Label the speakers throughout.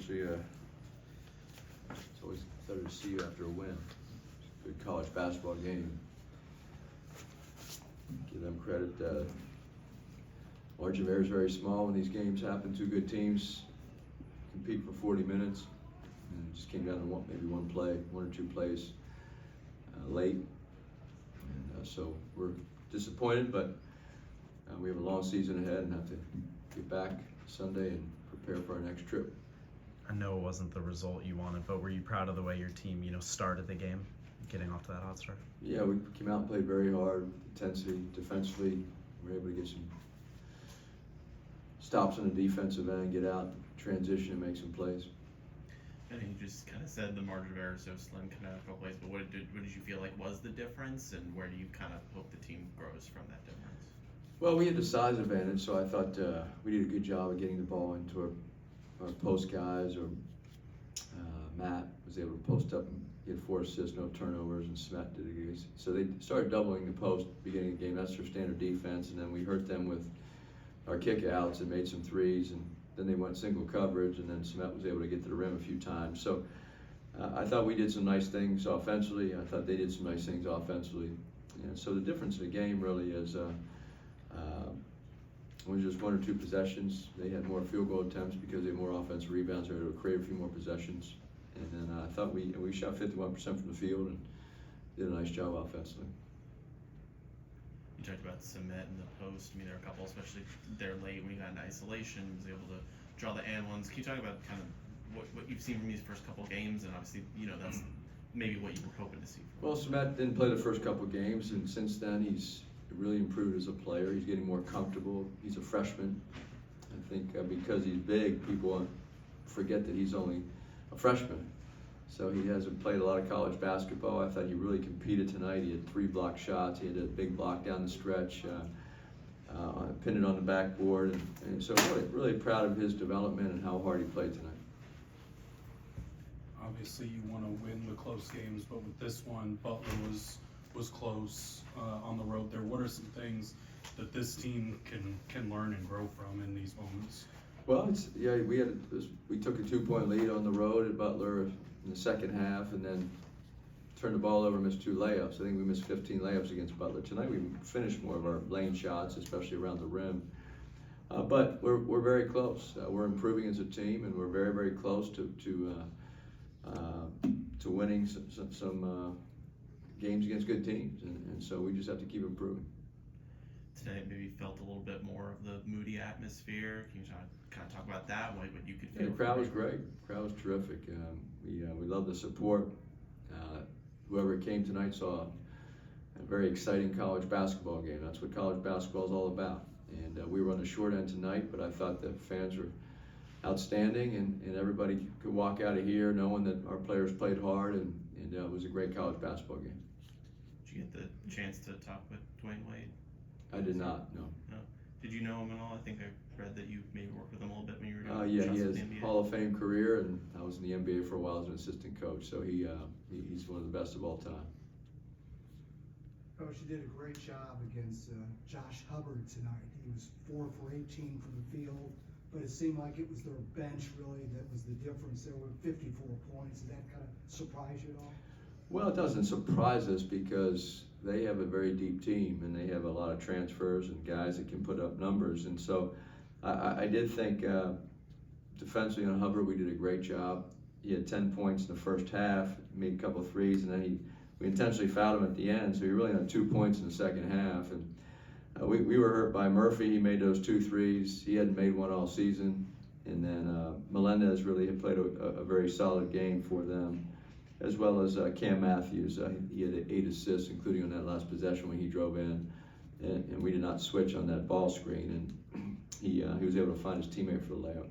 Speaker 1: obviously, it's always better to see you after a win. Good college basketball game. Give them credit. Margin of error is very small when these games happen. Two good teams compete for 40 minutes. And it just came down to maybe one play, one or two plays late. And so we're disappointed, but we have a long season ahead and have to get back Sunday and prepare for our next trip.
Speaker 2: I know it wasn't the result you wanted, but were you proud of the way your team, started the game, getting off to that hot start?
Speaker 1: Yeah, we came out and played very hard, intensity, defensively. We were able to get some stops on the defensive end, get out, transition, and make some plays.
Speaker 3: I think you just kind of said the margin of error is so slim coming out of a couple plays, but what did you feel like was the difference, and where do you kind of hope the team grows from that difference?
Speaker 1: Well, we had the size advantage, so I thought we did a good job of getting the ball into our post guys. Or Matt was able to post up and get 4 assists, no turnovers, and Samet did it. So they started doubling the post beginning of the game. That's their standard defense, and then we hurt them with our kick-outs and made some threes, and then they went single coverage, and then Samet was able to get to the rim a few times. So I thought we did some nice things offensively. I thought they did some nice things offensively. And so the difference in the game really is it was just 1 or 2 possessions. They had more field goal attempts because they had more offensive rebounds. They were able to create a few more possessions. And then I thought we shot 51% from the field and did a nice job offensively.
Speaker 3: You talked about Samet in the post. I mean, there are a couple, especially there late when you got in isolation, was able to draw the and ones. Can you talk about kind of what you've seen from these first couple of games, and obviously, that's maybe what you were hoping to see?
Speaker 1: Well, Samet didn't play the first couple of games, and since then he's really improved as a player. He's getting more comfortable. He's a freshman. I think because he's big, people forget that he's only a freshman. So he hasn't played a lot of college basketball. I thought he really competed tonight. He had 3 block shots. He had a big block down the stretch, pinned it on the backboard. And so really proud of his development and how hard he played tonight.
Speaker 4: Obviously you want to win the close games, but with this one, Butler was close on the road there. What are some things that this team can learn and grow from in these moments?
Speaker 1: Well, we took a 2-point lead on the road at Butler in the second half, and then turned the ball over and missed 2 layups. I think we missed 15 layups against Butler. Tonight we finished more of our lane shots, especially around the rim. But we're very close. We're improving as a team, and we're very, very close to winning some games against good teams. And so we just have to keep improving.
Speaker 3: Today maybe felt a little bit more of the moody atmosphere. Can you kind of talk about that? What you could feel?
Speaker 1: Yeah, the crowd was great. The crowd was terrific. We love the support. Whoever came tonight saw a very exciting college basketball game. That's what college basketball is all about. And we were on the short end tonight, but I thought the fans were outstanding, and everybody could walk out of here knowing that our players played hard, and it was a great college basketball game.
Speaker 3: Did you get the chance to talk with Dwayne Wade?
Speaker 1: I did not, no.
Speaker 3: No. Did you know him at all? I think I read that you maybe worked with him a little bit when you were doing
Speaker 1: Yeah, he has
Speaker 3: the
Speaker 1: a
Speaker 3: NBA.
Speaker 1: Hall of Fame career, and I was in the NBA for a while as an assistant coach, so he's one of the best of all time.
Speaker 5: Coach, you did a great job against Josh Hubbard tonight. He was 4 for 18 from the field, but it seemed like it was their bench really that was the difference. There were 54 points. Did that kind of surprise you at all?
Speaker 1: Well, it doesn't surprise us because they have a very deep team, and they have a lot of transfers and guys that can put up numbers. And so I did think defensively on Hubbard, we did a great job. He had 10 points in the first half, made a couple of threes, and then we intentionally fouled him at the end, so he really had 2 points in the second half. And we were hurt by Murphy. He made those 2 threes. He hadn't made one all season. And then Melendez really had played a very solid game for them, as well as Cam Matthews. He had 8 assists, including on that last possession when he drove in. And we did not switch on that ball screen. And he was able to find his teammate for the layup.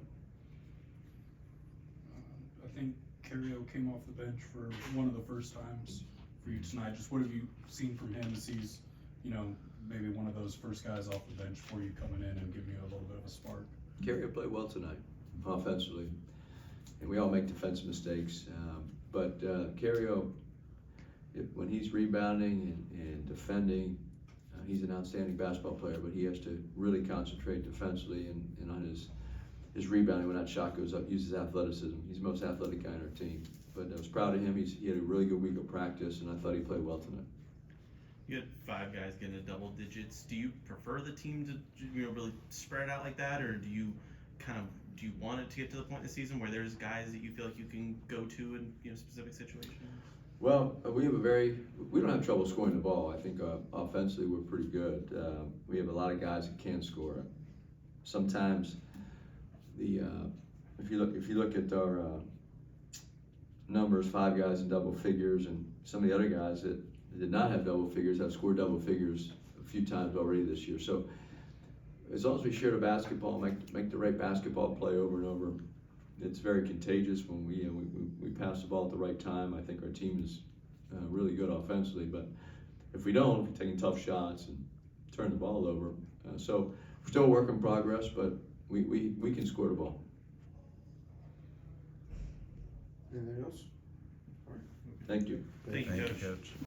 Speaker 4: I think Cario came off the bench for one of the first times for you tonight. Just what have you seen from him as he's, maybe one of those first guys off the bench for you coming in and giving you a little bit of a spark?
Speaker 1: Cario played well tonight, offensively. And we all make defensive mistakes. But Cario, when he's rebounding and defending, he's an outstanding basketball player, but he has to really concentrate defensively and on his rebounding when that shot goes up, uses athleticism. He's the most athletic guy on our team. But I was proud of him. He had a really good week of practice, and I thought he played well tonight.
Speaker 3: You had 5 guys getting to double digits. Do you prefer the team to really spread out like that, or do you want it to get to the point in the season where there's guys that you feel like you can go to in specific situations?
Speaker 1: Well, we don't have trouble scoring the ball. I think offensively we're pretty good. We have a lot of guys that can score. Sometimes if you look at our numbers, 5 guys in double figures, and some of the other guys that did not have double figures have scored double figures a few times already this year. So as long as we share the basketball, make the right basketball play over and over, it's very contagious when we pass the ball at the right time. I think our team is really good offensively, but if we don't, if we're taking tough shots and turn the ball over, so we're still a work in progress, but we can score the ball.
Speaker 6: Anything else?
Speaker 1: Thank you.
Speaker 3: Thank you, Coach.
Speaker 2: Coach.